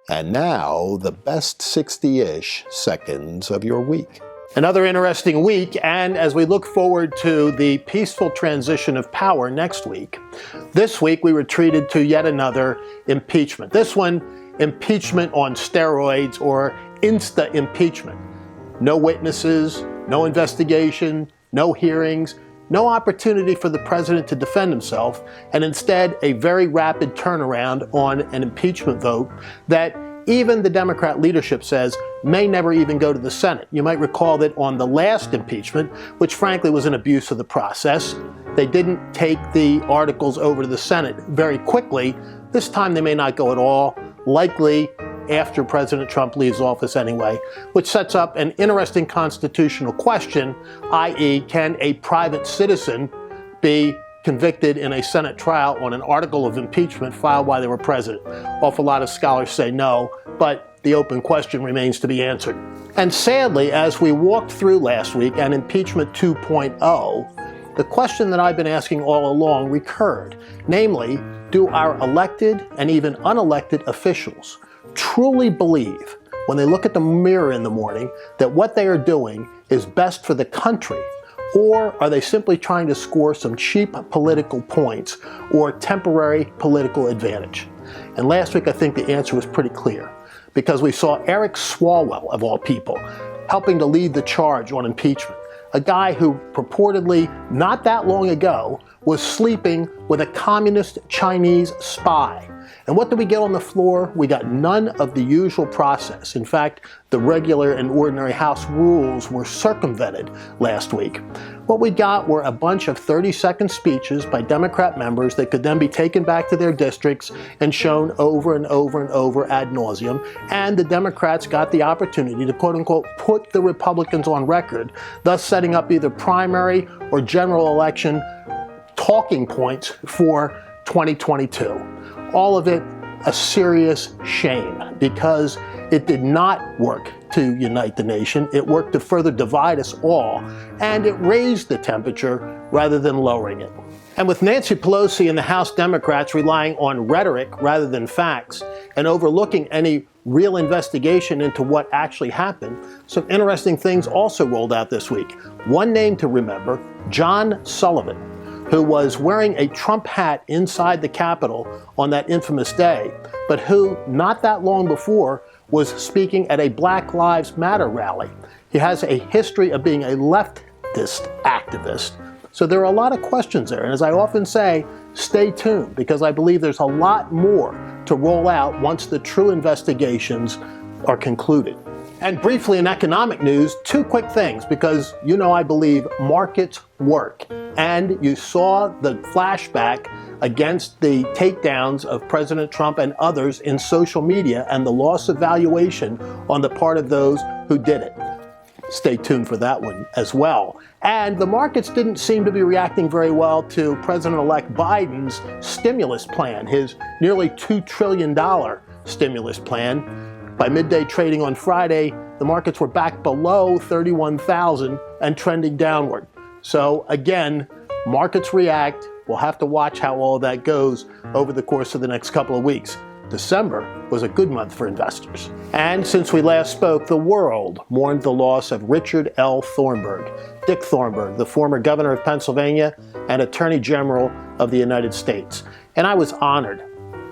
And now, the best 60-ish seconds of your week. Another interesting week, and as we look forward to the peaceful transition of power next week, this week we were treated to yet another impeachment. This one, impeachment on steroids, or insta-impeachment. No witnesses, no investigation, no hearings, no opportunity for the president to defend himself, and instead a very rapid turnaround on an impeachment vote that even the Democrat leadership says may never even go to the Senate. You might recall that on the last impeachment, which frankly was an abuse of the process, they didn't take the articles over to the Senate very quickly. This time they may not go at all, likely after President Trump leaves office anyway, which sets up an interesting constitutional question, i.e., can a private citizen be convicted in a Senate trial on an article of impeachment filed while they were president? Awful lot of scholars say no, but the open question remains to be answered. And sadly, as we walked through last week and impeachment 2.0, the question that I've been asking all along recurred. Namely, do our elected and even unelected officials truly believe, when they look at the mirror in the morning, that what they are doing is best for the country? Or are they simply trying to score some cheap political points or temporary political advantage? And last week, I think the answer was pretty clear, because we saw Eric Swalwell, of all people, helping to lead the charge on impeachment. A guy who purportedly, not that long ago, was sleeping with a communist Chinese spy. And what did we get on the floor? We got none of the usual process. In fact, the regular and ordinary House rules were circumvented last week. What we got were a bunch of 30-second speeches by Democrat members that could then be taken back to their districts and shown over and over and over ad nauseum. And the Democrats got the opportunity to, quote-unquote, put the Republicans on record, thus setting up either primary or general election talking points for 2022. All of it a serious shame, because it did not work to unite the nation. It worked to further divide us all, and it raised the temperature rather than lowering it. And with Nancy Pelosi and the House Democrats relying on rhetoric rather than facts and overlooking any real investigation into what actually happened, some interesting things also rolled out this week. One name to remember, John Sullivan, who was wearing a Trump hat inside the Capitol on that infamous day, but who, not that long before, was speaking at a Black Lives Matter rally. He has a history of being a leftist activist. So there are a lot of questions there. And as I often say, stay tuned, because I believe there's a lot more to roll out once the true investigations are concluded. And briefly in economic news, two quick things, because you know I believe markets work. And you saw the flashback against the takedowns of President Trump and others in social media and the loss of valuation on the part of those who did it. Stay tuned for that one as well. And the markets didn't seem to be reacting very well to President-elect Biden's stimulus plan, his nearly $2 trillion stimulus plan. By midday trading on Friday, the markets were back below 31,000 and trending downward. So again, markets react. We'll have to watch how all that goes over the course of the next couple of weeks. December was a good month for investors. And since we last spoke, the world mourned the loss of Richard L. Thornburgh, Dick Thornburgh, the former governor of Pennsylvania and Attorney General of the United States. And I was honored,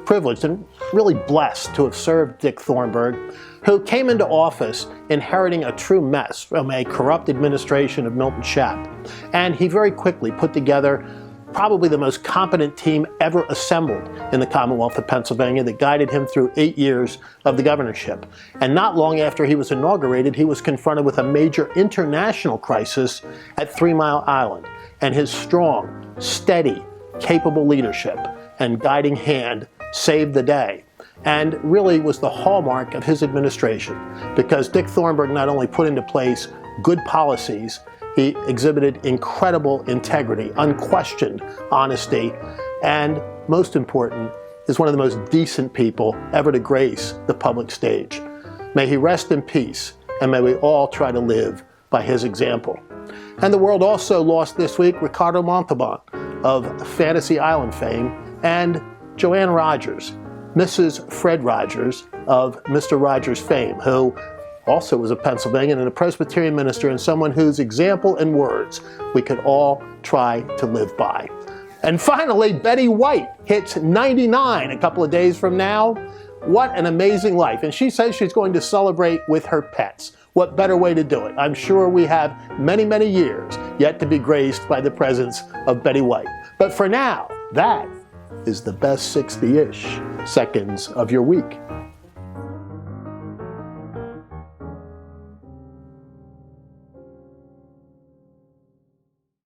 privileged, and really blessed to have served Dick Thornburgh, who came into office inheriting a true mess from a corrupt administration of Milton Schaap. And he very quickly put together probably the most competent team ever assembled in the Commonwealth of Pennsylvania that guided him through 8 years of the governorship. And not long after he was inaugurated, he was confronted with a major international crisis at 3 Mile Island. And his strong, steady, capable leadership and guiding hand saved the day, and really was the hallmark of his administration, because Dick Thornburgh not only put into place good policies, he exhibited incredible integrity, unquestioned honesty, and most important, is one of the most decent people ever to grace the public stage. May he rest in peace, and may we all try to live by his example. And the world also lost this week Ricardo Montalban of Fantasy Island fame, and Joanne Rogers, Mrs. Fred Rogers of Mr. Rogers fame, who also was a Pennsylvanian and a Presbyterian minister, and someone whose example and words we could all try to live by. And finally, Betty White hits 99 a couple of days from now. What an amazing life. And she says she's going to celebrate with her pets. What better way to do it? I'm sure we have many, many years yet to be graced by the presence of Betty White. But for now, that is the best 60-ish seconds of your week.